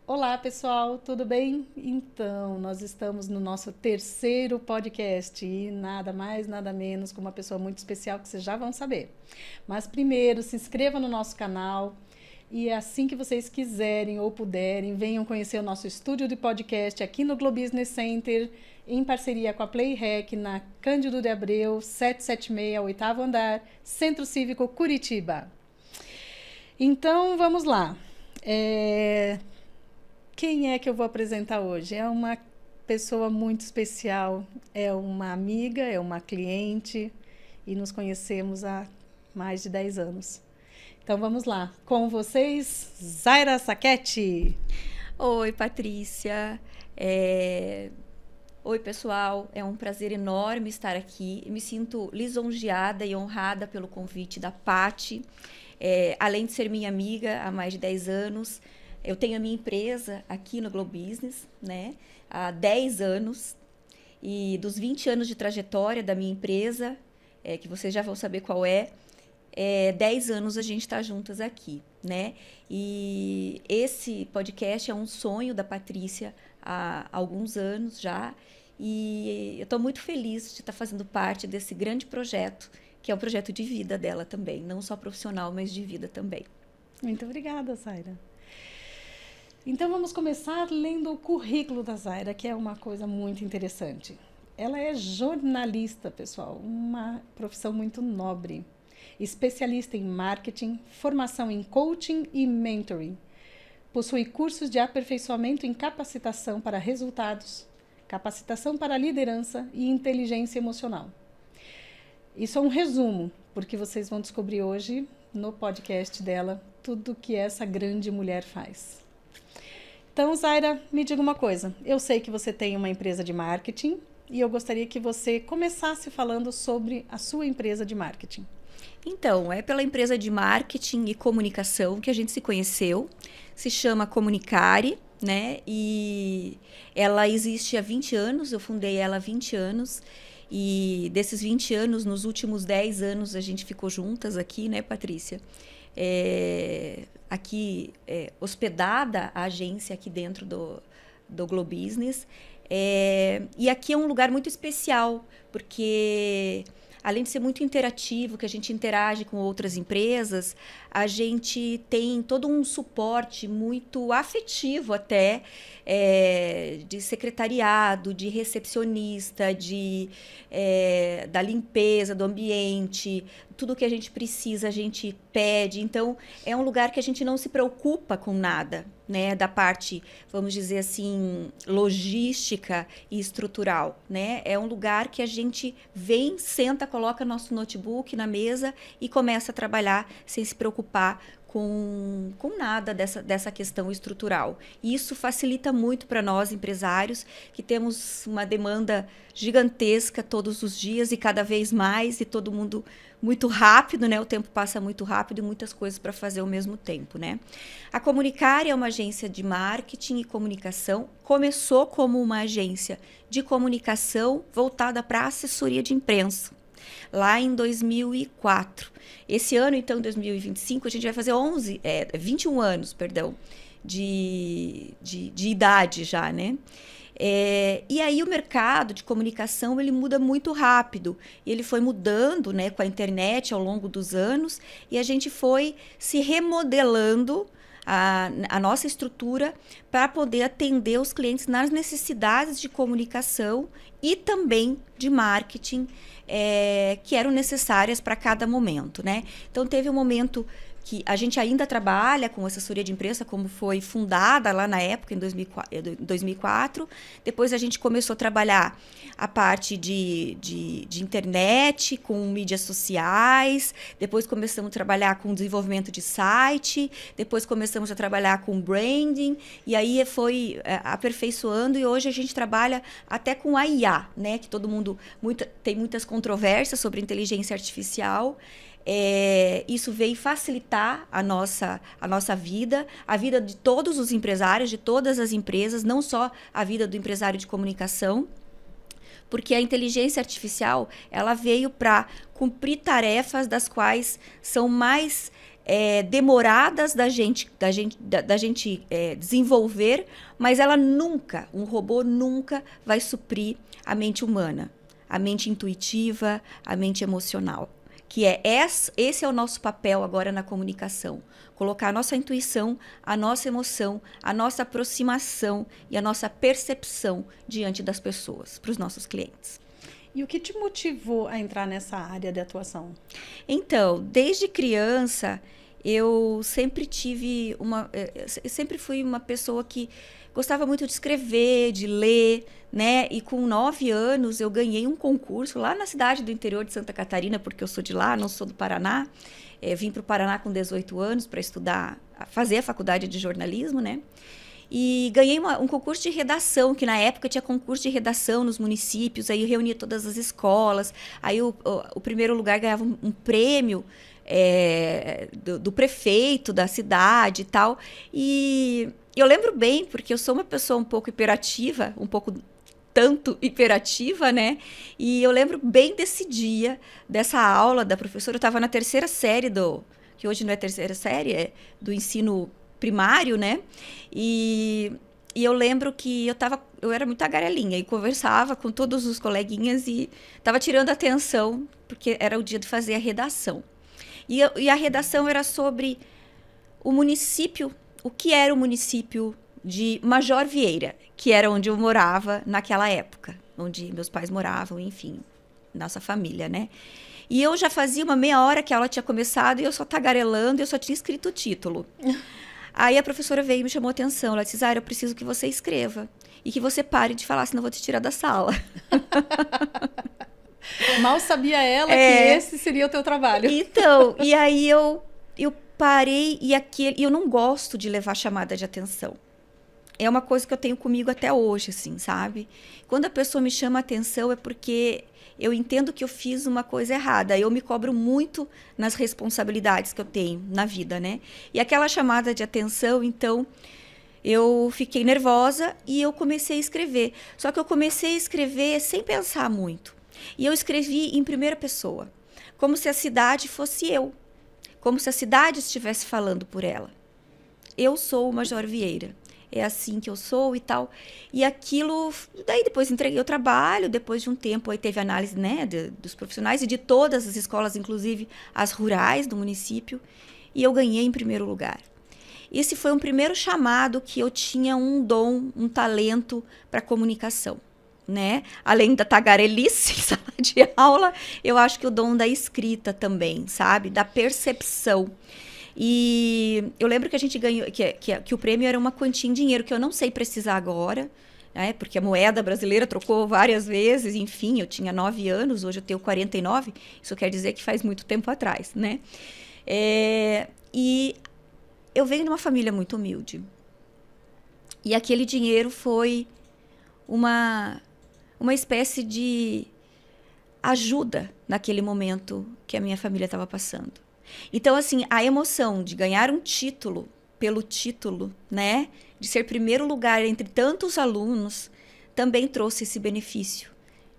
Olá, pessoal, tudo bem? Então, nós estamos no nosso terceiro podcast e nada mais, nada menos com uma pessoa muito especial que vocês já vão saber. Mas primeiro, se inscreva no nosso canal e assim que vocês quiserem ou puderem, venham conhecer o nosso estúdio de podcast aqui no Globo Business Center, em parceria com a Playhack, na Cândido de Abreu, 776, oitavo andar, Centro Cívico Curitiba. Então, vamos lá. Quem é que eu vou apresentar hoje? É uma pessoa muito especial, é uma amiga, é uma cliente e nos conhecemos há mais de 10 anos. Então vamos lá, com vocês, Zaira Saquete. Oi, Patrícia. Oi, pessoal. É um prazer enorme estar aqui. Me sinto lisonjeada e honrada pelo convite da Pati. Além de ser minha amiga há mais de 10 anos, eu tenho a minha empresa aqui no Globo Business, né, há 10 anos. E dos 20 anos de trajetória da minha empresa, que vocês já vão saber qual 10 anos a gente está juntas aqui, né? E esse podcast é um sonho da Patrícia há alguns anos já. E eu estou muito feliz de estar fazendo parte desse grande projeto, que é um projeto de vida dela também, não só profissional, mas de vida também. Muito obrigada, Zaira. Então vamos começar lendo o currículo da Zaira, que é uma coisa muito interessante. Ela é jornalista, pessoal, uma profissão muito nobre. Especialista em marketing, formação em coaching e mentoring. Possui cursos de aperfeiçoamento em capacitação para resultados, capacitação para liderança e inteligência emocional. Isso é um resumo, porque vocês vão descobrir hoje, no podcast dela, tudo que essa grande mulher faz. Então, Zaira, me diga uma coisa. Eu sei que você tem uma empresa de marketing e eu gostaria que você começasse falando sobre a sua empresa de marketing. Então, é pela empresa de marketing e comunicação que a gente se conheceu. Se chama Comunicare, né? E ela existe há 20 anos, eu fundei ela há 20 anos. E desses 20 anos, nos últimos 10 anos, a gente ficou juntas aqui, né, Patrícia? Aqui hospedada a agência aqui dentro do Globo Business. E aqui é um lugar muito especial, porque além de ser muito interativo, que a gente interage com outras empresas, a gente tem todo um suporte muito afetivo até, de secretariado, de recepcionista, da limpeza do ambiente, tudo que a gente precisa a gente pede. Então, é um lugar que a gente não se preocupa com nada, né, da parte, vamos dizer assim, logística e estrutural, né? É um lugar que a gente vem, senta, coloca nosso notebook na mesa e começa a trabalhar sem se preocupar com nada dessa questão estrutural. E isso facilita muito para nós, empresários, que temos uma demanda gigantesca todos os dias e cada vez mais, e todo mundo muito rápido, né? O tempo passa muito rápido e muitas coisas para fazer ao mesmo tempo, né? A Comunicare é uma agência de marketing e comunicação. Começou como uma agência de comunicação voltada para assessoria de imprensa, lá em 2004. Esse ano, então, em 2025, a gente vai fazer 21 anos, perdão, de idade já, né? E aí o mercado de comunicação ele muda muito rápido. Ele foi mudando, né, com a internet ao longo dos anos, e a gente foi se remodelando a nossa estrutura para poder atender os clientes nas necessidades de comunicação e também de marketing que eram necessárias para cada momento, né? Então teve um momento que a gente ainda trabalha com assessoria de imprensa, como foi fundada lá na época, em 2004. Depois a gente começou a trabalhar a parte de internet, com mídias sociais. Depois começamos a trabalhar com desenvolvimento de site. Depois começamos a trabalhar com branding. E aí foi aperfeiçoando. E hoje a gente trabalha até com a IA, né? Que todo mundo tem muitas controvérsias sobre inteligência artificial. Isso veio facilitar a nossa vida, a vida de todos os empresários, de todas as empresas, não só a vida do empresário de comunicação, porque a inteligência artificial ela veio para cumprir tarefas das quais são mais demoradas da gente desenvolver, mas ela nunca, um robô nunca vai suprir a mente humana, a mente intuitiva, a mente emocional. Esse é o nosso papel agora na comunicação. Colocar a nossa intuição, a nossa emoção, a nossa aproximação e a nossa percepção diante das pessoas, para os nossos clientes. E o que te motivou a entrar nessa área de atuação? Então, desde criança, eu sempre sempre fui uma pessoa que gostava muito de escrever, de ler, né? E com 9 anos eu ganhei um concurso lá na cidade do interior de Santa Catarina, porque eu sou de lá, não sou do Paraná. Vim para o Paraná com 18 anos para estudar, fazer a faculdade de jornalismo, né? E ganhei um concurso de redação, que na época tinha concurso de redação nos municípios, aí eu reunia todas as escolas, aí o primeiro lugar ganhava um prêmio do prefeito da cidade e tal. E eu lembro bem, porque eu sou uma pessoa um pouco hiperativa, um pouco tanto hiperativa, né? E eu lembro bem desse dia, dessa aula da professora. Eu estava na 3ª série que hoje não é 3ª série, do ensino primário, né? E eu lembro que eu era muito tagarelinha e conversava com todos os coleguinhas e estava tirando atenção, porque era o dia de fazer a redação. E a redação era sobre o município, o que era o município de Major Vieira, que era onde eu morava naquela época, onde meus pais moravam, enfim, nossa família, né? E eu já fazia uma meia hora que a aula tinha começado e eu só tagarelando, eu só tinha escrito o título. Aí a professora veio e me chamou a atenção. Ela disse, eu preciso que você escreva e que você pare de falar, senão eu vou te tirar da sala. Mal sabia ela que esse seria o teu trabalho. Então, e aí eu parei e eu não gosto de levar chamada de atenção. É uma coisa que eu tenho comigo até hoje, assim, sabe? Quando a pessoa me chama a atenção é porque eu entendo que eu fiz uma coisa errada. Eu me cobro muito nas responsabilidades que eu tenho na vida, né? E aquela chamada de atenção, então, eu fiquei nervosa e eu comecei a escrever. Só que eu comecei a escrever sem pensar muito. E eu escrevi em primeira pessoa, como se a cidade fosse eu. Como se a cidade estivesse falando por ela. Eu sou o Major Vieira. É assim que eu sou e tal. E aquilo, daí depois entreguei o trabalho, depois de um tempo aí teve análise, né, dos profissionais e de todas as escolas, inclusive as rurais do município, e eu ganhei em primeiro lugar. Esse foi um primeiro chamado que eu tinha um dom, um talento para comunicação, né? Além da tagarelice em sala de aula, eu acho que o dom da escrita também, sabe? Da percepção. E eu lembro que a gente ganhou, que o prêmio era uma quantia em dinheiro, que eu não sei precisar agora, né? Porque a moeda brasileira trocou várias vezes, enfim, eu tinha 9 anos, hoje eu tenho 49, isso quer dizer que faz muito tempo atrás, né? E eu venho de uma família muito humilde. E aquele dinheiro foi uma espécie de ajuda naquele momento que a minha família estava passando. Então, assim, a emoção de ganhar um título pelo título, né? De ser primeiro lugar entre tantos alunos, também trouxe esse benefício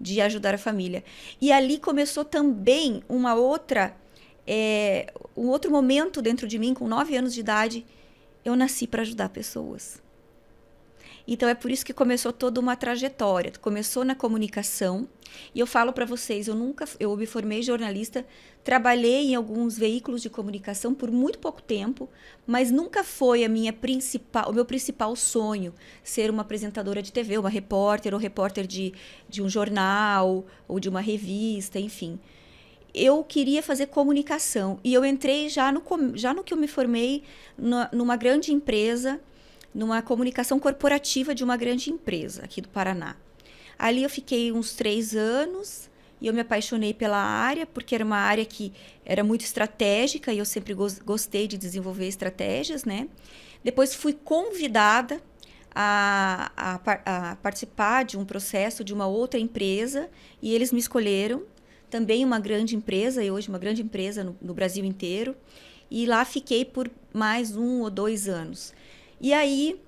de ajudar a família. E ali começou também um outro momento dentro de mim, com 9 anos de idade, eu nasci para ajudar pessoas. Então, é por isso que começou toda uma trajetória. Começou na comunicação. E eu falo para vocês, eu me formei jornalista, trabalhei em alguns veículos de comunicação por muito pouco tempo, mas nunca foi o meu principal sonho ser uma apresentadora de TV, uma repórter ou repórter de um jornal ou de uma revista, enfim. Eu queria fazer comunicação. E eu entrei já no que eu me formei numa grande empresa, numa comunicação corporativa de uma grande empresa aqui do Paraná. Ali eu fiquei uns 3 anos e eu me apaixonei pela área, porque era uma área que era muito estratégica e eu sempre gostei de desenvolver estratégias, né? Depois fui convidada a participar de um processo de uma outra empresa e eles me escolheram, também uma grande empresa, e hoje uma grande empresa no Brasil inteiro, e lá fiquei por mais 1 ou 2 anos. E aí,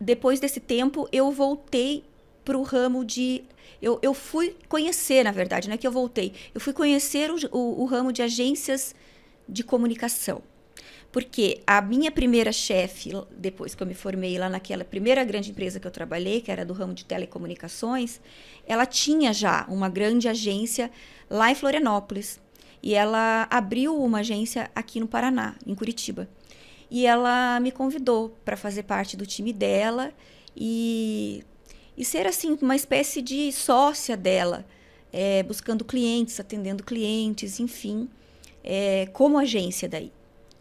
depois desse tempo, eu voltei para o ramo de... Eu fui conhecer, na verdade, não é que eu voltei. Eu fui conhecer o ramo de agências de comunicação. Porque a minha primeira chefe, depois que eu me formei lá naquela primeira grande empresa que eu trabalhei, que era do ramo de telecomunicações, ela tinha já uma grande agência lá em Florianópolis. E ela abriu uma agência aqui no Paraná, em Curitiba. E ela me convidou para fazer parte do time dela e ser, assim, uma espécie de sócia dela, buscando clientes, atendendo clientes, enfim, como agência daí,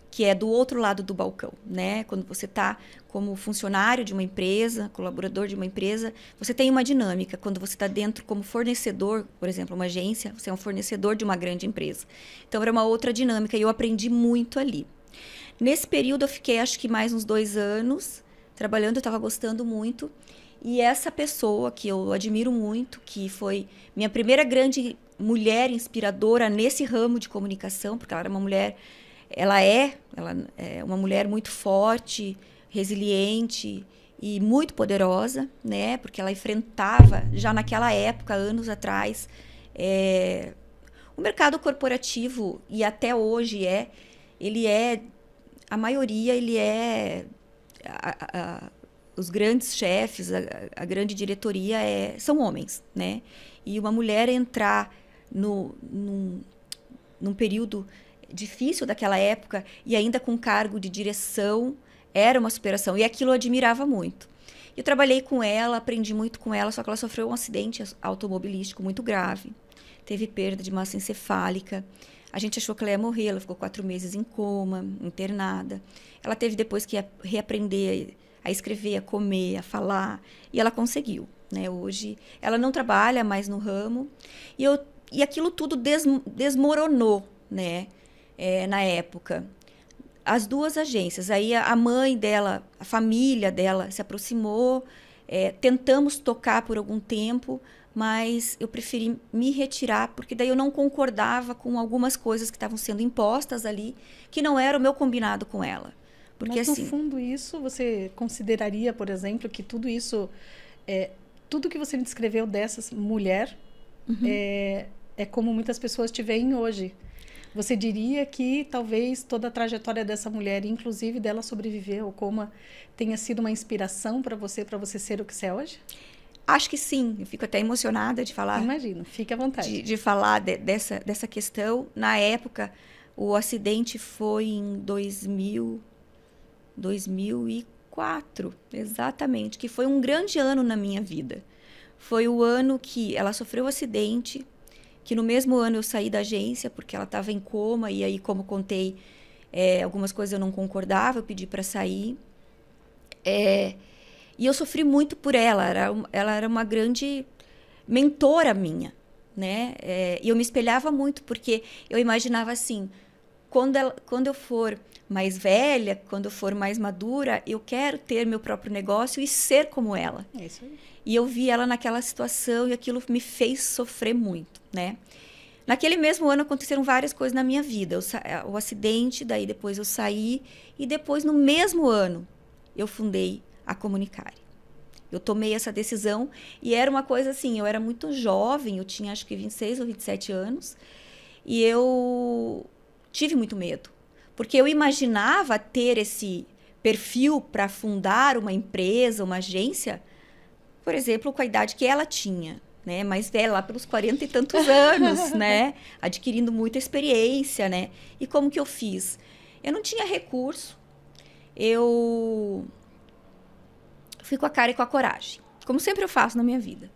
que é do outro lado do balcão, né? Quando você está como funcionário de uma empresa, colaborador de uma empresa, você tem uma dinâmica. Quando você está dentro como fornecedor, por exemplo, uma agência, você é um fornecedor de uma grande empresa. Então, era uma outra dinâmica e eu aprendi muito ali. Nesse período, eu fiquei, acho que mais uns 2 anos trabalhando, eu estava gostando muito. E essa pessoa que eu admiro muito, que foi minha primeira grande mulher inspiradora nesse ramo de comunicação, porque ela era uma mulher... Ela é uma mulher muito forte, resiliente e muito poderosa, né? Porque ela enfrentava, já naquela época, anos atrás, o mercado corporativo, e até hoje a maioria, os grandes chefes, a grande diretoria são homens, né? E uma mulher entrar num período difícil daquela época e ainda com cargo de direção era uma superação, e aquilo eu admirava muito. Eu trabalhei com ela, aprendi muito com ela, só que ela sofreu um acidente automobilístico muito grave, teve perda de massa encefálica, a gente achou que ela ia morrer, ela ficou 4 meses em coma, internada, ela teve depois que reaprender a escrever, a comer, a falar, e ela conseguiu, né? Hoje ela não trabalha mais no ramo, e aquilo tudo desmoronou, né? Na época, as 2 agências, aí a mãe dela, a família dela se aproximou, tentamos tocar por algum tempo, mas eu preferi me retirar, porque daí eu não concordava com algumas coisas que estavam sendo impostas ali, que não era o meu combinado com ela. Porque, mas, assim, no fundo, isso você consideraria, por exemplo, que tudo isso, tudo que você me descreveu dessa mulher, é como muitas pessoas te veem hoje. Você diria que talvez toda a trajetória dessa mulher, inclusive dela sobreviver ou coma, tenha sido uma inspiração para você ser o que você é hoje? Acho que sim. Eu fico até emocionada de falar. Imagino, fique à vontade. De falar dessa questão. Na época, o acidente foi em 2004, exatamente, que foi um grande ano na minha vida. Foi o ano que ela sofreu o acidente, que no mesmo ano eu saí da agência, porque ela estava em coma, e aí, como contei, algumas coisas eu não concordava, eu pedi para sair. E eu sofri muito por ela, ela era uma grande mentora minha, né? E eu me espelhava muito, porque eu imaginava assim, quando eu for mais velha, quando eu for mais madura, eu quero ter meu próprio negócio e ser como ela. É isso aí. E eu vi ela naquela situação e aquilo me fez sofrer muito, né? Naquele mesmo ano aconteceram várias coisas na minha vida. O acidente, daí depois eu saí, e depois, no mesmo ano, eu fundei a Comunicare. Eu tomei essa decisão e era uma coisa assim, eu era muito jovem, eu tinha acho que 26 ou 27 anos, e eu tive muito medo, porque eu imaginava ter esse perfil para fundar uma empresa, uma agência, por exemplo, com a idade que ela tinha, né? Mais velha, lá pelos 40 e tantos anos, né? Adquirindo muita experiência, né? E como que eu fiz? Eu não tinha recurso, eu fui com a cara e com a coragem, como sempre eu faço na minha vida,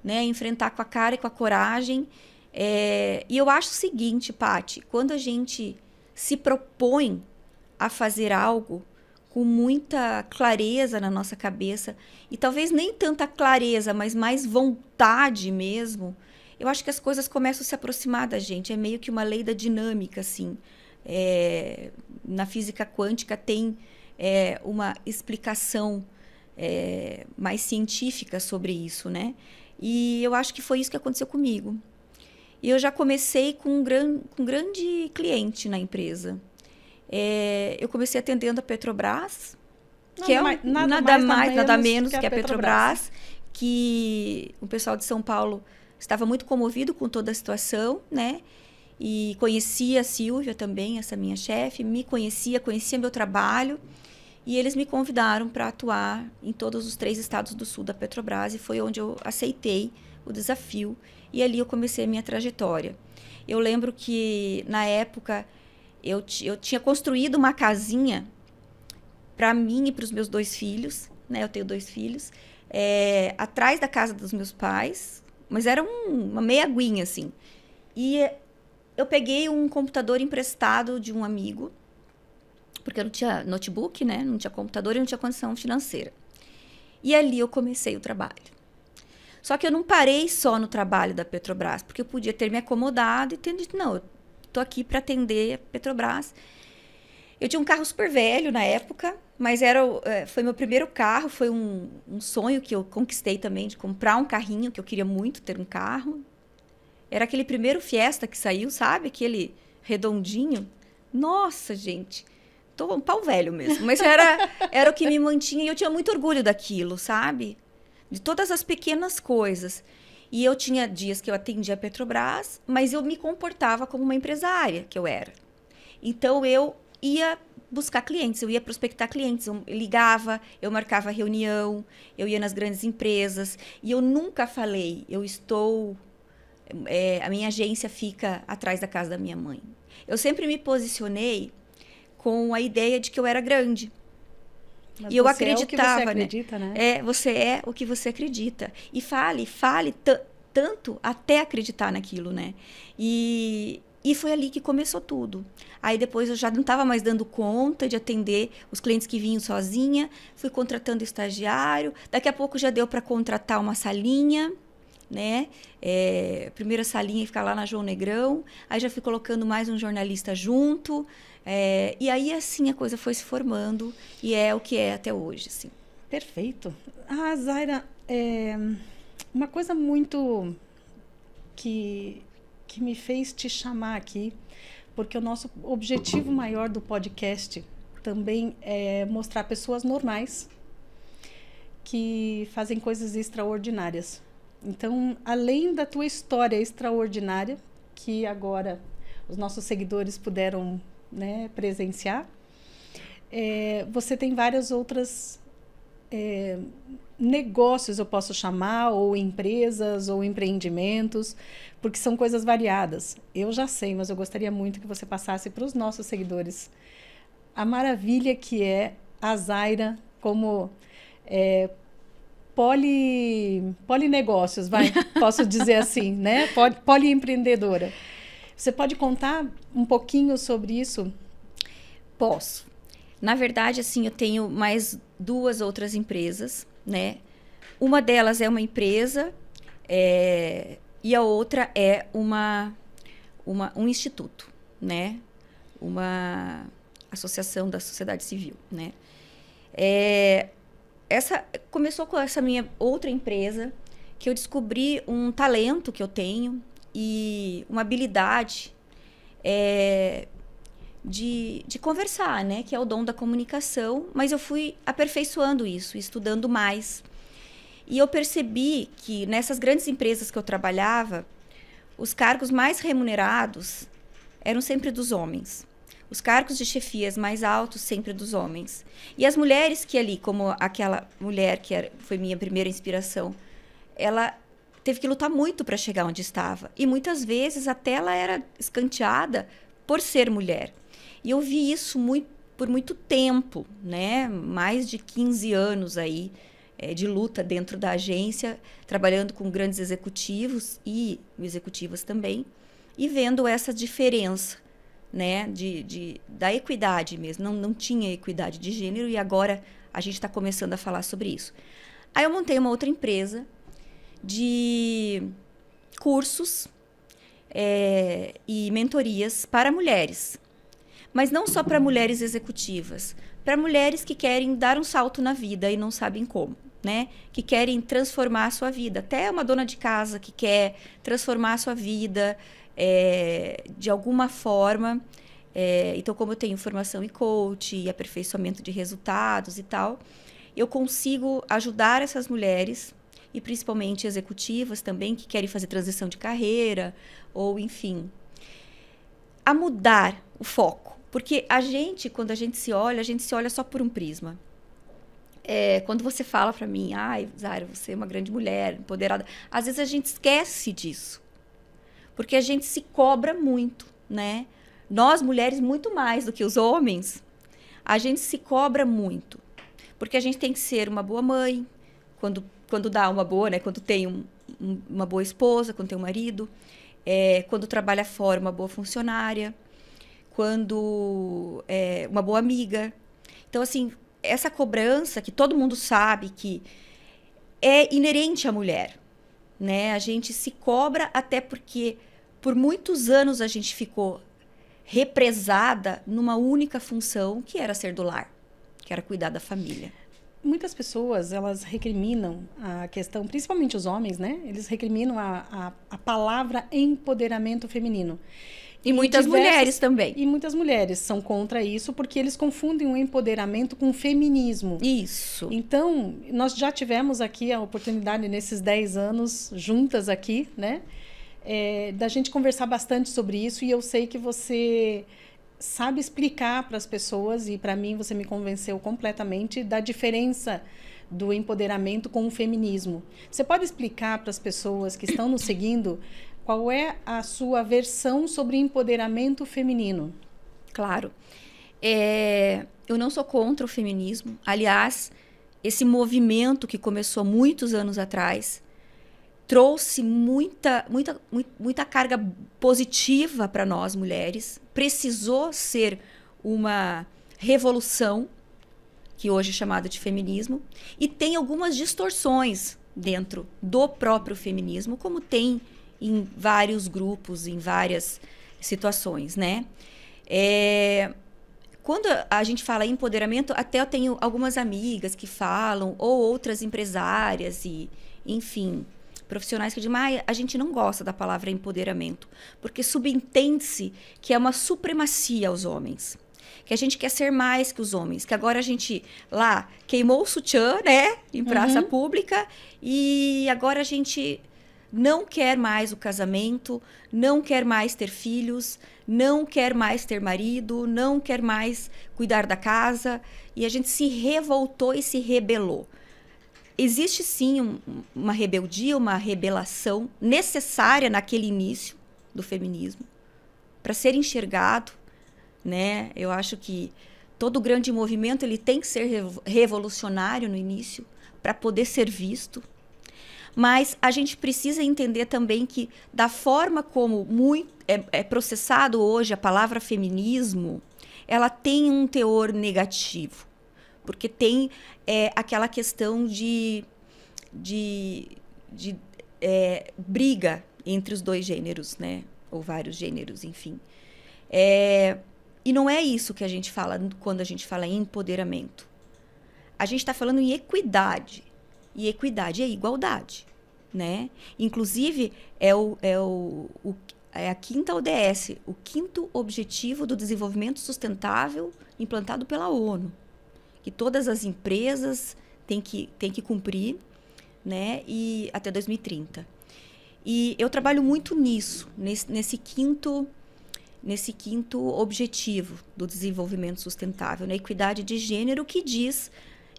né? Enfrentar com a cara e com a coragem. E eu acho o seguinte, Paty, quando a gente se propõe a fazer algo com muita clareza na nossa cabeça, e talvez nem tanta clareza, mas mais vontade mesmo, eu acho que as coisas começam a se aproximar da gente. É meio que uma lei da dinâmica, assim. Na física quântica tem uma explicação mais científica sobre isso, né? E eu acho que foi isso que aconteceu comigo. E eu já comecei com um grande cliente na empresa. Eu comecei atendendo a Petrobras, que é nada mais, nada menos que a Petrobras, que o pessoal de São Paulo estava muito comovido com toda a situação, né? E conhecia a Silvia também, essa minha chefe, me conhecia meu trabalho, e eles me convidaram para atuar em todos os 3 estados do sul da Petrobras, e foi onde eu aceitei o desafio, e ali eu comecei a minha trajetória. Eu lembro que, na época, eu tinha construído uma casinha para mim e para os meus 2 filhos, né? Eu tenho 2 filhos, atrás da casa dos meus pais, mas era uma meia aguinha, assim. E eu peguei um computador emprestado de um amigo, porque eu não tinha notebook, né? Não tinha computador e não tinha condição financeira. E ali eu comecei o trabalho. Só que eu não parei só no trabalho da Petrobras, porque eu podia ter me acomodado e ter dito, não, eu estou aqui para atender a Petrobras. Eu tinha um carro super velho na época, mas foi meu primeiro carro, foi um sonho que eu conquistei também, de comprar um carrinho, que eu queria muito ter um carro. Era aquele primeiro Fiesta que saiu, sabe? Aquele redondinho. Nossa, gente, tô um pau velho mesmo. Mas era o que me mantinha e eu tinha muito orgulho daquilo, sabe? De todas as pequenas coisas. E eu tinha dias que eu atendia a Petrobras, mas eu me comportava como uma empresária que eu era. Então, eu ia buscar clientes, eu ia prospectar clientes, eu ligava, eu marcava reunião, eu ia nas grandes empresas. E eu nunca falei, a minha agência fica atrás da casa da minha mãe. Eu sempre me posicionei com a ideia de que eu era grande. Mas e eu você acreditava, é o que você acredita, né? né? Você é o que você acredita. E fale tanto até acreditar naquilo, né? E foi ali que começou tudo. Aí depois eu já não estava mais dando conta de atender os clientes que vinham sozinha, fui contratando estagiário, daqui a pouco já deu para contratar uma salinha, né? Primeira salinha e ficar lá na João Negrão, aí já fui colocando mais um jornalista junto, e aí assim a coisa foi se formando e é o que é até hoje, assim. Perfeito. Ah, Zaira, uma coisa muito que me fez te chamar aqui, porque o nosso objetivo maior do podcast também é mostrar pessoas normais que fazem coisas extraordinárias. Então, além da tua história extraordinária, que agora os nossos seguidores puderam, né, presenciar, você tem várias outras negócios, eu posso chamar, ou empresas, ou empreendimentos, porque são coisas variadas. Eu já sei, mas eu gostaria muito que você passasse para os nossos seguidores a maravilha que é a Zaira como polinegócios, posso dizer assim, né? Poliempreendedora. Você pode contar um pouquinho sobre isso? Posso. Na verdade, assim, eu tenho mais 2 outras empresas, né? Uma delas é uma empresa e a outra é um instituto, né? Uma associação da sociedade civil, né? Começou com essa minha outra empresa, que eu descobri um talento que eu tenho e uma habilidade de conversar, né? Que é o dom da comunicação, mas eu fui aperfeiçoando isso, estudando mais. E eu percebi que nessas grandes empresas que eu trabalhava, os cargos mais remunerados eram sempre dos homens. Os cargos de chefias mais altos sempre dos homens. E as mulheres que ali, como aquela mulher que foi minha primeira inspiração, ela teve que lutar muito para chegar onde estava. E muitas vezes até ela era escanteada por ser mulher. E eu vi isso por muito tempo, né? Mais de 15 anos aí de luta dentro da agência, trabalhando com grandes executivos e executivas também, e vendo essa diferença, né, da equidade mesmo. Não tinha equidade de gênero e agora a gente está começando a falar sobre isso. Aí eu montei uma outra empresa de cursos e mentorias para mulheres. Mas não só para mulheres executivas, para mulheres que querem dar um salto na vida e não sabem como, né? Que querem transformar a sua vida. Até uma dona de casa que quer transformar a sua vida de alguma forma. Então, como eu tenho formação em coach e aperfeiçoamento de resultados e tal, eu consigo ajudar essas mulheres e principalmente executivas também, que querem fazer transição de carreira, ou enfim, a mudar o foco. Porque a gente, quando a gente se olha só por um prisma. Quando você fala para mim, ai, Zaira, você é uma grande mulher, empoderada, às vezes a gente esquece disso. Porque a gente se cobra muito, né? Nós, mulheres, muito mais do que os homens, a gente se cobra muito. Porque a gente tem que ser uma boa mãe, quando dá uma boa, né? Quando tem uma boa esposa, quando tem um marido, quando trabalha fora, uma boa funcionária, quando é uma boa amiga. Então, assim, essa cobrança que todo mundo sabe que é inerente à mulher, né? A gente se cobra até porque por muitos anos a gente ficou represada numa única função, que era ser do lar, que era cuidar da família. Muitas pessoas, elas recriminam a questão, principalmente os homens, né? Eles recriminam a palavra empoderamento feminino. E muitas mulheres também. E muitas mulheres são contra isso porque eles confundem o empoderamento com o feminismo. Isso. Então, nós já tivemos aqui a oportunidade, nesses 10 anos, juntas aqui, né? Da gente conversar bastante sobre isso, e eu sei que você sabe explicar para as pessoas, e para mim você me convenceu completamente da diferença do empoderamento com o feminismo. Você pode explicar para as pessoas que estão nos seguindo qual é a sua versão sobre empoderamento feminino? Claro. Eu não sou contra o feminismo. Aliás, esse movimento que começou muitos anos atrás trouxe muita carga positiva para nós, mulheres. Precisou ser uma revolução, que hoje é chamada de feminismo, e tem algumas distorções dentro do próprio feminismo, como tem em vários grupos, em várias situações, né? Quando a gente fala em empoderamento, até eu tenho algumas amigas que falam, ou outras empresárias, e enfim, profissionais que dizem, a gente não gosta da palavra empoderamento, porque subentende-se que é uma supremacia aos homens, que a gente quer ser mais que os homens, que agora a gente lá queimou o sutiã, né, em praça pública, e agora a gente não quer mais o casamento, não quer mais ter filhos, não quer mais ter marido, não quer mais cuidar da casa, e a gente se revoltou e se rebelou. Existe sim uma rebeldia, uma rebelação necessária naquele início do feminismo para ser enxergado, né? Eu acho que todo grande movimento ele tem que ser revolucionário no início para poder ser visto. Mas a gente precisa entender também que da forma como é processado hoje a palavra feminismo, ela tem um teor negativo. Porque tem aquela questão de briga entre os dois gêneros, né? Ou vários gêneros, enfim. E não é isso que a gente fala quando a gente fala em empoderamento. A gente está falando em equidade. E equidade é igualdade, né? Inclusive, é a quinta ODS, o quinto objetivo do desenvolvimento sustentável implantado pela ONU, que todas as empresas têm que cumprir, né? E até 2030. E eu trabalho muito nisso, nesse quinto objetivo do desenvolvimento sustentável, na equidade de gênero, que diz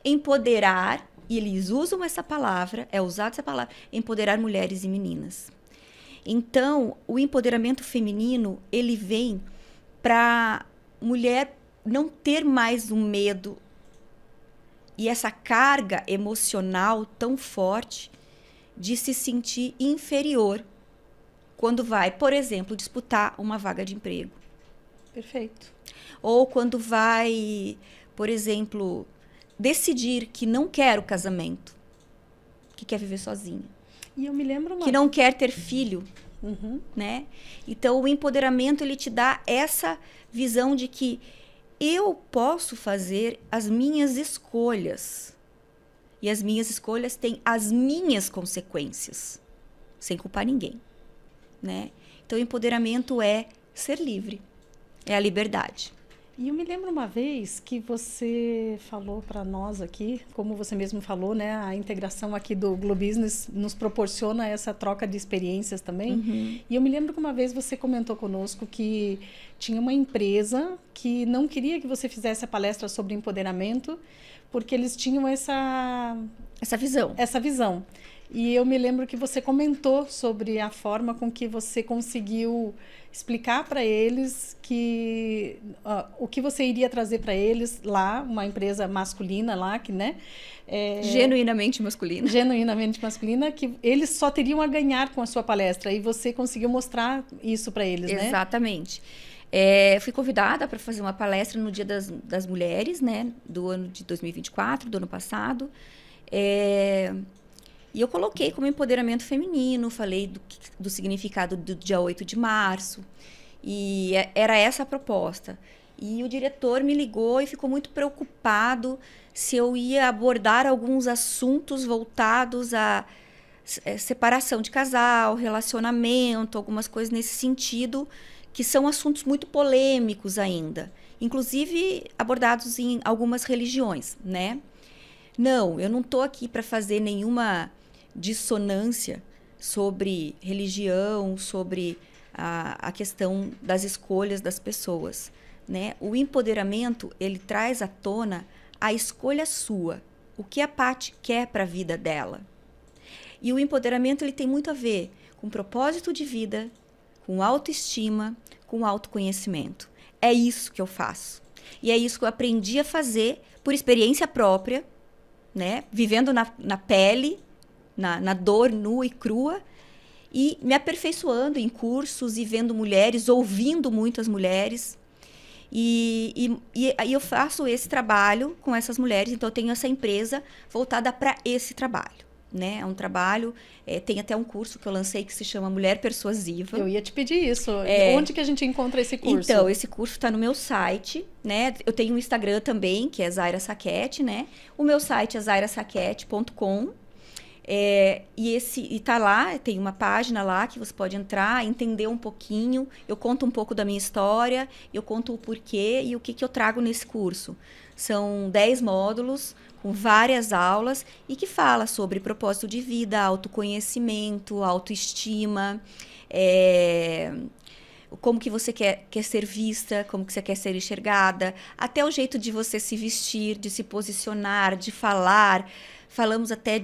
empoderar, e eles usam essa palavra, usada essa palavra, empoderar mulheres e meninas. Então, o empoderamento feminino, ele vem para mulher não ter mais um medo e essa carga emocional tão forte de se sentir inferior quando vai, por exemplo, disputar uma vaga de emprego. Perfeito. Ou quando vai, por exemplo, decidir que não quer o casamento, que quer viver sozinha. E eu me lembro que não quer ter filho, né? Então, o empoderamento, ele te dá essa visão de que eu posso fazer as minhas escolhas. E as minhas escolhas têm as minhas consequências, sem culpar ninguém, né? Então, o empoderamento é ser livre, é a liberdade. E eu me lembro uma vez que você falou para nós aqui, como você mesmo falou, né, a integração aqui do Globusiness nos proporciona essa troca de experiências também. Uhum. E eu me lembro que uma vez você comentou conosco que tinha uma empresa que não queria que você fizesse a palestra sobre empoderamento, porque eles tinham essa visão. Essa visão. E eu me lembro que você comentou sobre a forma com que você conseguiu explicar para eles que o que você iria trazer para eles lá, uma empresa masculina lá, que, né? Genuinamente masculina. Genuinamente masculina, que eles só teriam a ganhar com a sua palestra. E você conseguiu mostrar isso para eles, né? Exatamente. Fui convidada para fazer uma palestra no Dia das Mulheres, né? Do ano de 2024, do ano passado. E eu coloquei como empoderamento feminino, falei do significado do dia 8 de março. E era essa a proposta. E o diretor me ligou e ficou muito preocupado se eu ia abordar alguns assuntos voltados a separação de casal, relacionamento, algumas coisas nesse sentido, que são assuntos muito polêmicos ainda. Inclusive abordados em algumas religiões, né? Não, eu não estou aqui para fazer nenhuma dissonância sobre religião, sobre a questão das escolhas das pessoas, né? O empoderamento, ele traz à tona a escolha sua, o que a Paty quer para a vida dela. E o empoderamento, ele tem muito a ver com propósito de vida, com autoestima, com autoconhecimento. É isso que eu faço. E é isso que eu aprendi a fazer por experiência própria, né? Vivendo na pele, na dor nua e crua, e me aperfeiçoando em cursos e vendo mulheres, ouvindo muitas mulheres. E eu faço esse trabalho com essas mulheres, então eu tenho essa empresa voltada para esse trabalho. Né? É um trabalho, tem até um curso que eu lancei que se chama Mulher Persuasiva. Eu ia te pedir isso. Onde que a gente encontra esse curso? Então, esse curso está no meu site, né? Eu tenho um Instagram também, que é Zaira Sacchetti, né? O meu site é zairasacchetti.com. E tá lá, tem uma página lá que você pode entrar, entender um pouquinho. Eu conto um pouco da minha história, eu conto o porquê e o que eu trago nesse curso. São 10 módulos com várias aulas e que fala sobre propósito de vida, autoconhecimento, autoestima, como que você quer ser vista, como que você quer ser enxergada, até o jeito de você se vestir, de se posicionar, de falar. Falamos até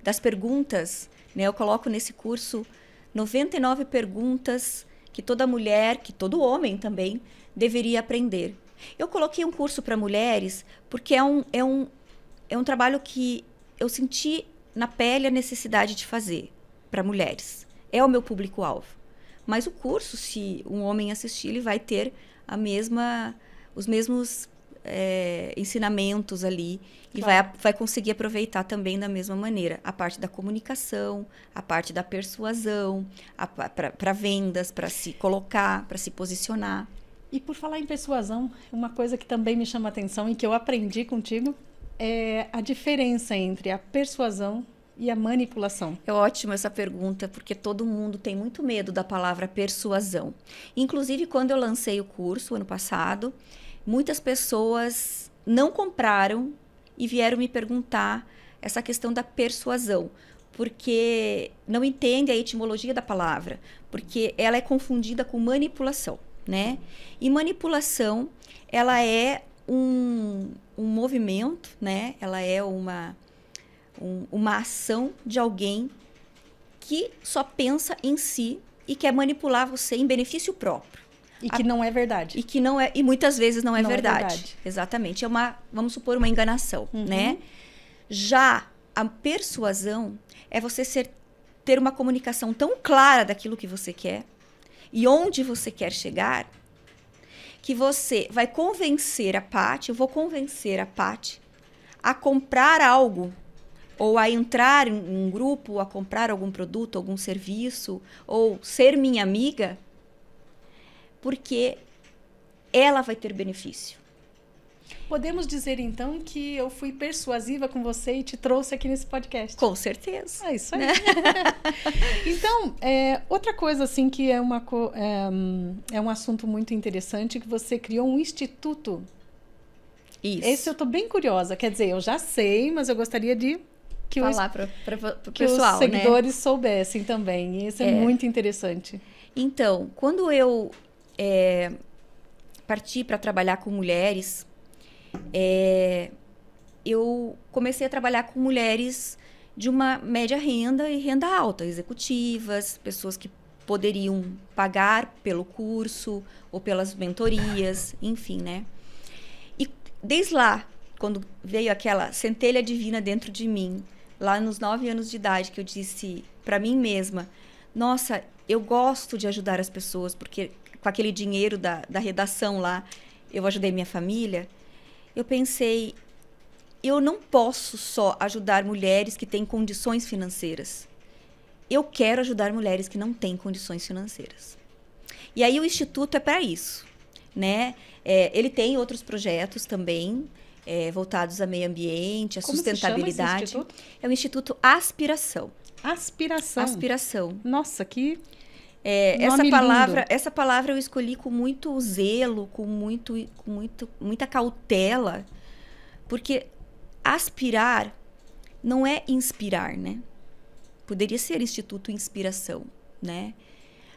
das perguntas, né? Eu coloco nesse curso 99 perguntas que toda mulher, que todo homem também, deveria aprender. Eu coloquei um curso para mulheres porque é um trabalho que eu senti na pele a necessidade de fazer para mulheres. É o meu público-alvo. Mas o curso, se um homem assistir, ele vai ter os mesmos ensinamentos ali. Claro. E vai conseguir aproveitar também da mesma maneira. A parte da comunicação, a parte da persuasão, para vendas, para se colocar, para se posicionar. E por falar em persuasão, uma coisa que também me chama a atenção e que eu aprendi contigo é a diferença entre a persuasão e a manipulação. É ótima essa pergunta, porque todo mundo tem muito medo da palavra persuasão. Inclusive, quando eu lancei o curso ano passado, muitas pessoas não compraram e vieram me perguntar essa questão da persuasão, porque não entendem a etimologia da palavra, porque ela é confundida com manipulação, né? E manipulação, ela é um movimento, né? Ela é uma ação de alguém que só pensa em si e quer manipular você em benefício próprio. E que não é verdade. E muitas vezes não é verdade. Exatamente. Vamos supor, uma enganação, né? Já a persuasão é você ter uma comunicação tão clara daquilo que você quer e onde você quer chegar, que você vai convencer a Paty, eu vou convencer a Paty a comprar algo, ou a entrar em um grupo, a comprar algum produto, algum serviço, ou ser minha amiga, porque ela vai ter benefício. Podemos dizer, então, que eu fui persuasiva com você e te trouxe aqui nesse podcast. Com certeza. É isso aí. Então, outra coisa, assim, que é um assunto muito interessante, que você criou um instituto. Isso. Esse eu estou bem curiosa. Quer dizer, eu já sei, mas eu gostaria de falar para o pessoal, os seguidores soubessem também. E isso é muito interessante. Então, quando eu parti para trabalhar com mulheres, eu comecei a trabalhar com mulheres de uma média renda e renda alta, executivas, pessoas que poderiam pagar pelo curso ou pelas mentorias, enfim, né? E desde lá, quando veio aquela centelha divina dentro de mim, lá nos 9 anos de idade, que eu disse para mim mesma, nossa, eu gosto de ajudar as pessoas, porque com aquele dinheiro da redação lá, eu ajudei minha família. Eu pensei, eu não posso só ajudar mulheres que têm condições financeiras. Eu quero ajudar mulheres que não têm condições financeiras. E aí o Instituto é para isso, né? Ele tem outros projetos também, voltados a meio ambiente, a sustentabilidade. Se chama esse instituto? É o Instituto Aspiração. Aspiração. Nossa, que essa palavra eu escolhi com muito zelo, com muita cautela, porque aspirar não é inspirar, né? Poderia ser Instituto Inspiração, né?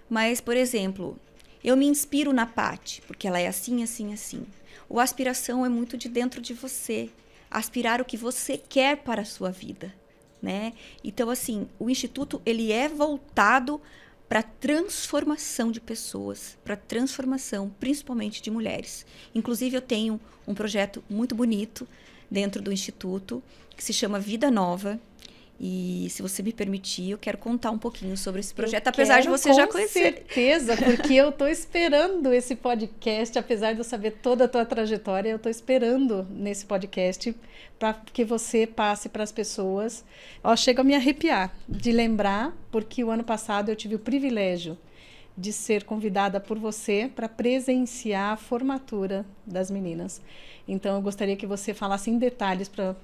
Mas, por exemplo, eu me inspiro na Paty, porque ela é assim, assim, assim. O aspiração é muito de dentro de você. Aspirar o que você quer para a sua vida, né? Então, assim, o Instituto, ele é voltado para transformação de pessoas, para transformação, principalmente de mulheres. Inclusive, eu tenho um projeto muito bonito dentro do Instituto, que se chama Vida Nova. E, se você me permitir, eu quero contar um pouquinho sobre esse projeto, apesar de você já conhecer. Com certeza, porque eu estou esperando esse podcast, apesar de eu saber toda a tua trajetória, eu estou esperando nesse podcast para que você passe para as pessoas. Chega a me arrepiar de lembrar, porque o ano passado eu tive o privilégio de ser convidada por você para presenciar a formatura das meninas. Então, eu gostaria que você falasse em detalhes para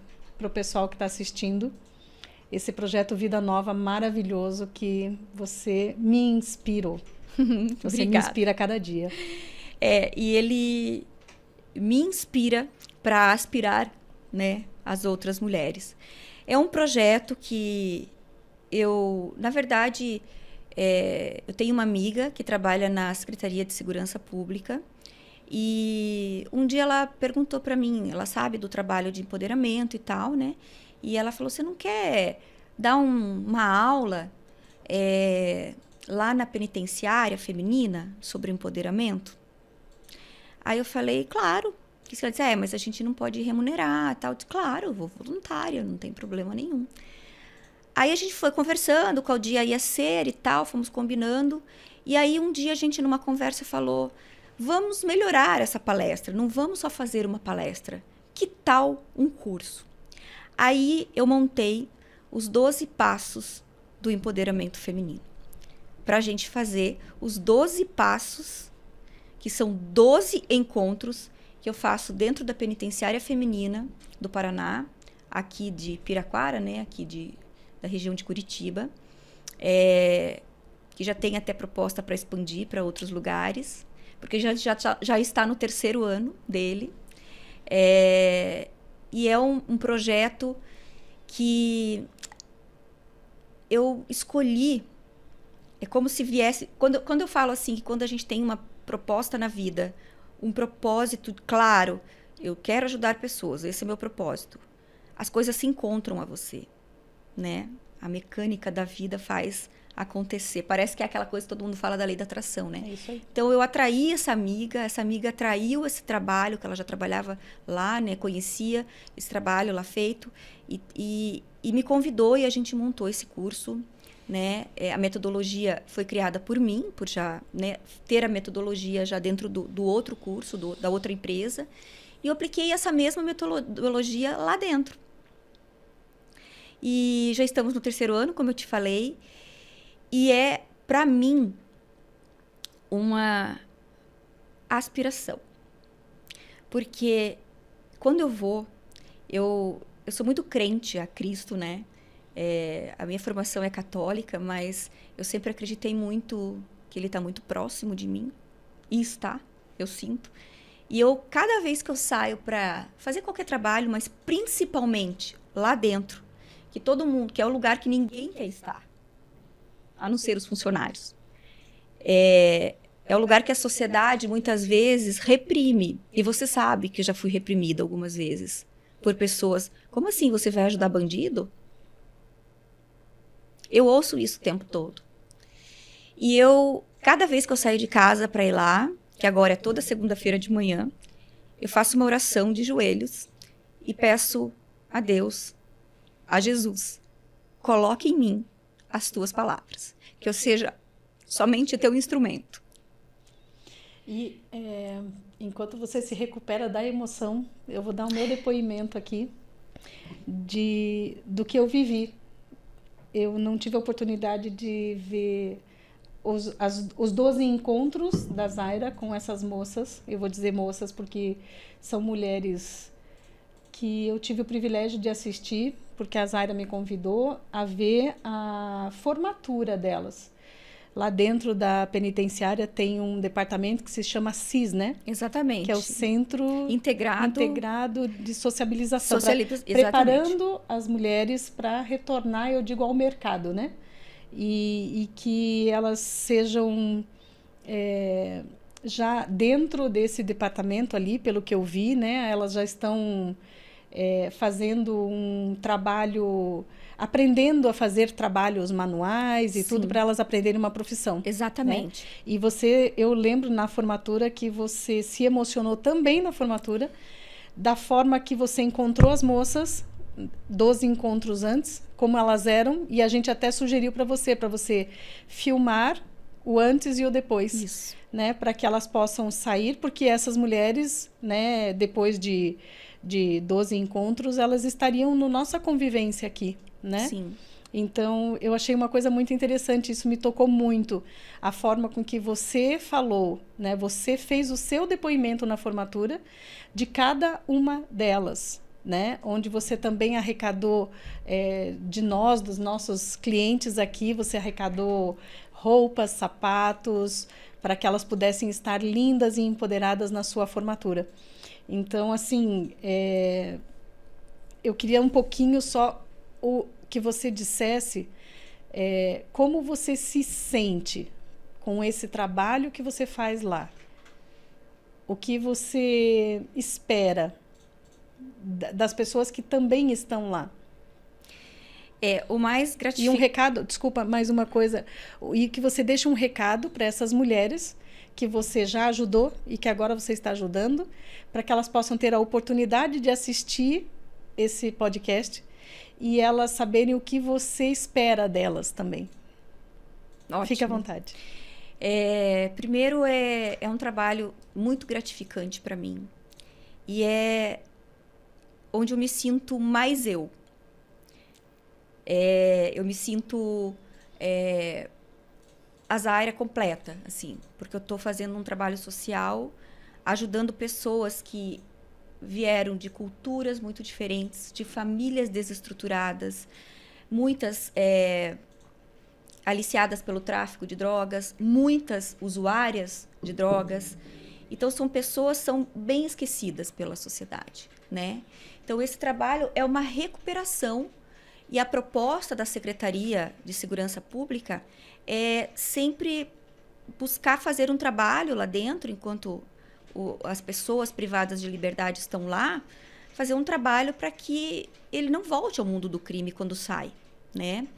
o pessoal que está assistindo esse projeto Vida Nova maravilhoso que você me inspirou. Você me inspira a cada dia. E ele me inspira para aspirar, né, as outras mulheres. É um projeto que na verdade, eu tenho uma amiga que trabalha na Secretaria de Segurança Pública e um dia ela perguntou para mim, ela sabe do trabalho de empoderamento e tal, né? E ela falou, você não quer dar uma aula lá na penitenciária feminina sobre empoderamento? Aí eu falei, claro. E ela disse, mas a gente não pode remunerar, tal. Eu disse, claro, eu vou voluntária, não tem problema nenhum. Aí a gente foi conversando, qual dia ia ser e tal, fomos combinando. E aí um dia a gente numa conversa falou, vamos melhorar essa palestra, não vamos só fazer uma palestra. Que tal um curso? Aí eu montei os 12 passos do empoderamento feminino. Para a gente fazer os 12 passos, que são 12 encontros que eu faço dentro da penitenciária feminina do Paraná, aqui de Piraquara, né, aqui da região de Curitiba, que já tem até proposta para expandir para outros lugares, porque já está no 3º ano dele. E é um projeto que eu escolhi, é como se viesse... Quando eu falo assim, que quando a gente tem uma proposta na vida, um propósito claro, eu quero ajudar pessoas, esse é meu propósito. As coisas se encontram a você, né? A mecânica da vida faz acontecer. Parece que é aquela coisa que todo mundo fala da lei da atração, né? É isso aí. Então, eu atraí essa amiga atraiu esse trabalho, que ela já trabalhava lá, né? Conhecia esse trabalho lá feito, e me convidou e a gente montou esse curso, né? A metodologia foi criada por mim, por já, né, ter a metodologia já dentro do outro curso, da outra empresa, e eu apliquei essa mesma metodologia lá dentro. E já estamos no 3º ano, como eu te falei, e é, para mim, uma aspiração. Porque quando eu vou, eu sou muito crente a Cristo, né? A minha formação é católica, mas eu sempre acreditei muito que ele está muito próximo de mim. E está, eu sinto. E cada vez que eu saio para fazer qualquer trabalho, mas principalmente lá dentro, que todo mundo, que é o lugar que ninguém quer estar, a não ser os funcionários. É o lugar que a sociedade, muitas vezes, reprime. E você sabe que eu já fui reprimida algumas vezes por pessoas. Como assim, você vai ajudar bandido? Eu ouço isso o tempo todo. E cada vez que eu saio de casa para ir lá, que agora é toda segunda-feira de manhã, eu faço uma oração de joelhos e peço a Deus, a Jesus, coloque em mim as tuas palavras, que eu seja somente teu instrumento. E enquanto você se recupera da emoção, eu vou dar o meu depoimento aqui do que eu vivi. Eu não tive a oportunidade de ver os 12 encontros da Zaira com essas moças. Eu vou dizer moças porque são mulheres que eu tive o privilégio de assistir, porque a Zaira me convidou a ver a formatura delas. Lá dentro da penitenciária tem um departamento que se chama CIS, né? Exatamente. Que é o Centro Integrado de Sociabilização. Preparando as mulheres para retornar, eu digo, ao mercado, né? E que elas sejam já dentro desse departamento ali, pelo que eu vi, né? Elas já estão fazendo um trabalho, aprendendo a fazer trabalhos manuais e Sim. tudo para elas aprenderem uma profissão. Exatamente. Né? E eu lembro na formatura que você se emocionou também na formatura, da forma que você encontrou as moças, 12 encontros antes, como elas eram, e a gente até sugeriu para você filmar o antes e o depois. Isso. Né? Para que elas possam sair, porque essas mulheres, né, depois de 12 encontros, elas estariam na nossa convivência aqui, né? Sim. Então, eu achei uma coisa muito interessante, isso me tocou muito. A forma com que você falou, né? Você fez o seu depoimento na formatura de cada uma delas, né? Onde você também arrecadou, dos nossos clientes aqui, você arrecadou roupas, sapatos, para que elas pudessem estar lindas e empoderadas na sua formatura. Então, assim, eu queria um pouquinho só que você dissesse como você se sente com esse trabalho que você faz lá. O que você espera das pessoas que também estão lá. O mais gratificante... E um recado, desculpa, mais uma coisa, e que você deixe um recado para essas mulheres que você já ajudou e que agora você está ajudando, para que elas possam ter a oportunidade de assistir esse podcast e elas saberem o que você espera delas também. Ótimo. Fique à vontade. Primeiro, é um trabalho muito gratificante para mim. E é onde eu me sinto mais eu. Eu me sinto... a Zaira completa, assim, porque eu estou fazendo um trabalho social, ajudando pessoas que vieram de culturas muito diferentes, de famílias desestruturadas, muitas aliciadas pelo tráfico de drogas, muitas usuárias de drogas. Então, são pessoas que são bem esquecidas pela sociedade, né? Então, esse trabalho é uma recuperação e a proposta da Secretaria de Segurança Pública é sempre buscar fazer um trabalho lá dentro, enquanto as pessoas privadas de liberdade estão lá, fazer um trabalho para que ele não volte ao mundo do crime quando sai, né?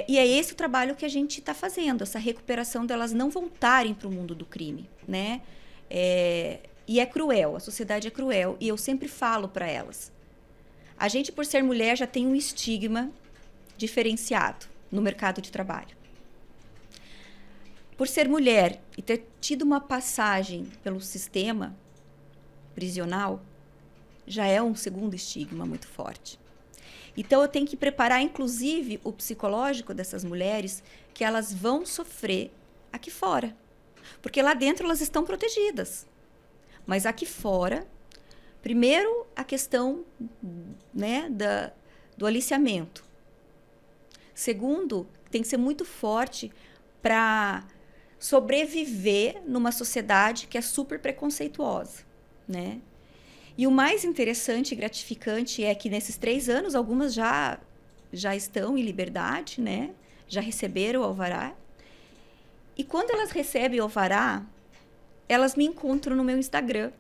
E é esse o trabalho que a gente está fazendo, essa recuperação delas não voltarem para o mundo do crime, né? E é cruel, a sociedade é cruel, e eu sempre falo para elas, a gente, por ser mulher, já tem um estigma diferenciado no mercado de trabalho. Por ser mulher e ter tido uma passagem pelo sistema prisional, já é um segundo estigma muito forte. Então, eu tenho que preparar, inclusive, o psicológico dessas mulheres, que elas vão sofrer aqui fora. Porque lá dentro elas estão protegidas. Mas aqui fora, Primeiro, a questão, né, do aliciamento. Segundo, tem que ser muito forte para sobreviver numa sociedade que é super preconceituosa, né? E o mais interessante e gratificante é que nesses 3 anos, algumas já estão em liberdade, né? Já receberam o alvará. E quando elas recebem o alvará, elas me encontram no meu Instagram.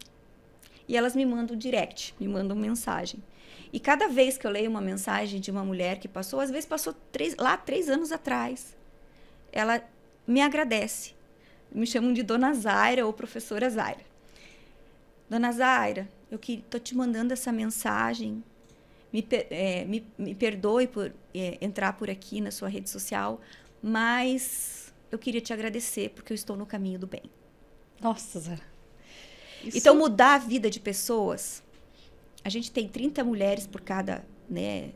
E elas me mandam direct, me mandam mensagem. E cada vez que eu leio uma mensagem de uma mulher que passou, às vezes passou 3 anos atrás, ela me agradece. Me chamam de Dona Zaira ou Professora Zaira. Dona Zaira, eu estou te mandando essa mensagem. Me perdoe por entrar por aqui na sua rede social, mas eu queria te agradecer porque eu estou no caminho do bem. Nossa, Zaira. Então, mudar a vida de pessoas. A gente tem 30 mulheres por cada, né,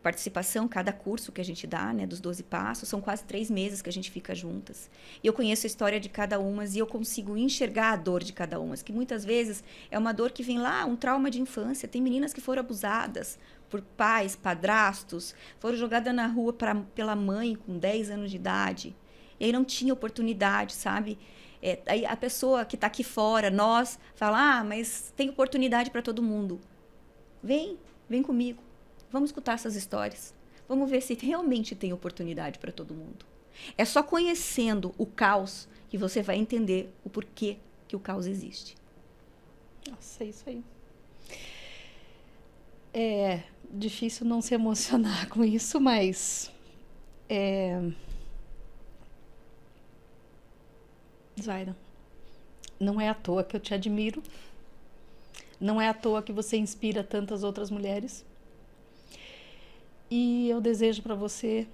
participação, cada curso que a gente dá, né, dos 12 passos. São quase 3 meses que a gente fica juntas. E eu conheço a história de cada uma e eu consigo enxergar a dor de cada uma. Que muitas vezes é uma dor que vem lá, um trauma de infância. Tem meninas que foram abusadas por pais, padrastos, foram jogadas na rua pela mãe com 10 anos de idade. E aí não tinha oportunidade, sabe? Aí a pessoa que está aqui fora, nós, fala, mas tem oportunidade para todo mundo. Vem comigo. Vamos escutar essas histórias. Vamos ver se realmente tem oportunidade para todo mundo. É só conhecendo o caos que você vai entender o porquê que o caos existe. Nossa, é isso aí. É difícil não se emocionar com isso, mas... Zaira, não é à toa que eu te admiro. Não é à toa que você inspira tantas outras mulheres. E eu desejo para você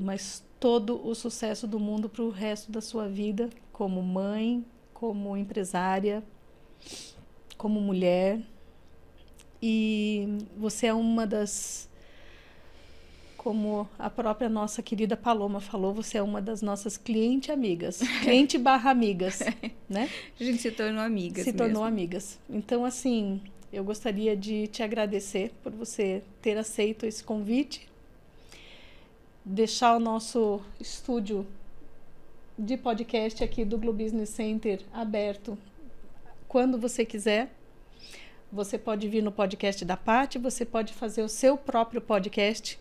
mas todo o sucesso do mundo para o resto da sua vida, como mãe, como empresária, como mulher. E você é uma das... Como a própria nossa querida Paloma falou, você é uma das nossas cliente amigas. Cliente/amigas, né? A gente se tornou amigas Se tornou amigas. Então, assim, eu gostaria de te agradecer por você ter aceito esse convite. Deixar o nosso estúdio de podcast aqui do Glo Business Center aberto quando você quiser. Você pode vir no podcast da Paty, você pode fazer o seu próprio podcast.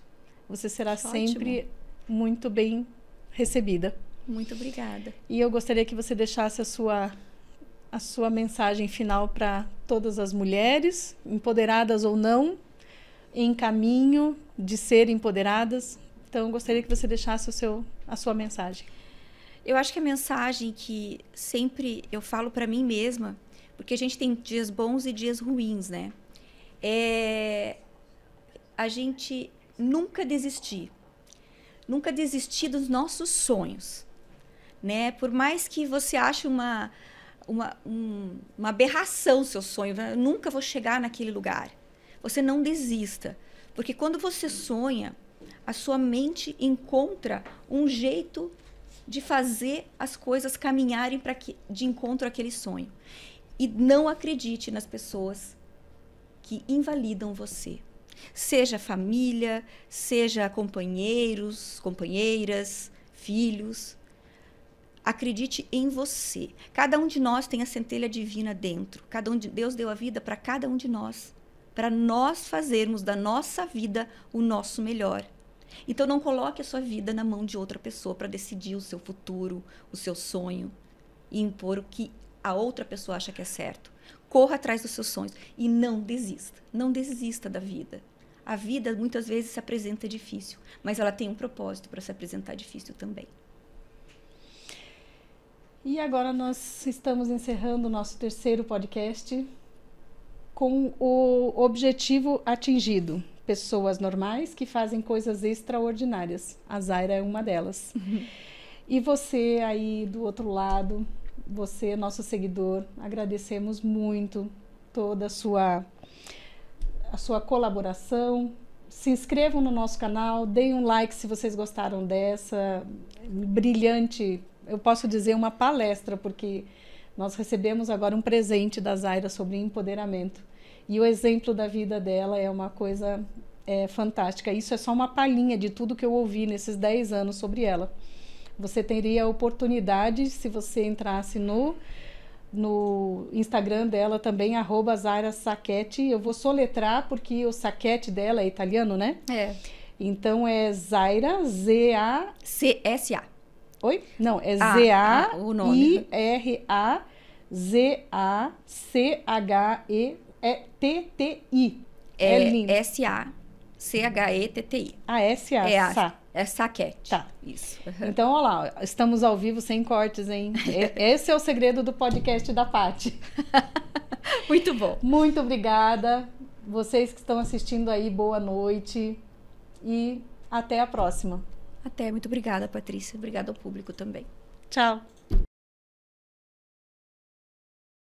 Você será sempre muito bem recebida. Muito obrigada. E eu gostaria que você deixasse a sua mensagem final para todas as mulheres, empoderadas ou não, em caminho de ser empoderadas. Então, eu gostaria que você deixasse a sua mensagem. Eu acho que a mensagem que sempre eu falo para mim mesma, porque a gente tem dias bons e dias ruins, né? A gente... Nunca desistir dos nossos sonhos, né? Por mais que você ache uma aberração o seu sonho, eu nunca vou chegar naquele lugar. Você não desista, porque quando você sonha, a sua mente encontra um jeito de fazer as coisas caminharem de encontro àquele sonho. E não acredite nas pessoas que invalidam você. Seja família, seja companheiros, companheiras, filhos. Acredite em você. Cada um de nós tem a centelha divina dentro. Deus deu a vida para cada um de nós. Para nós fazermos da nossa vida o nosso melhor. Então não coloque a sua vida na mão de outra pessoa para decidir o seu futuro, o seu sonho e impor o que a outra pessoa acha que é certo. Corra atrás dos seus sonhos e não desista. Não desista da vida. A vida muitas vezes se apresenta difícil, mas ela tem um propósito para se apresentar difícil também. E agora nós estamos encerrando o nosso 3º podcast com o objetivo atingido. Pessoas normais que fazem coisas extraordinárias. A Zaira é uma delas. E você aí do outro lado, você, nosso seguidor, agradecemos muito toda a sua colaboração. Se inscrevam no nosso canal, deem um like se vocês gostaram dessa brilhante, eu posso dizer uma palestra, porque Nós recebemos agora um presente da Zaira sobre empoderamento. E o exemplo da vida dela é uma coisa fantástica. Isso é só uma palhinha de tudo que eu ouvi nesses 10 anos sobre ela. Você teria a oportunidade, se você entrasse no Instagram dela também, @ZairaSacchetti. Eu vou soletrar porque o Sacchetti dela é italiano, né? Então é Zaira, CSA. Oi? Não, é o nome. ZAIRACHETTI. É lindo. SACHETTI. SA. É Sacchetti. Tá. Isso. Então, olha lá, estamos ao vivo sem cortes, hein? Esse é o segredo do podcast da Paty. Muito bom. Muito obrigada. Vocês que estão assistindo aí, boa noite. E até a próxima. Muito obrigada, Patrícia. Obrigada ao público também. Tchau.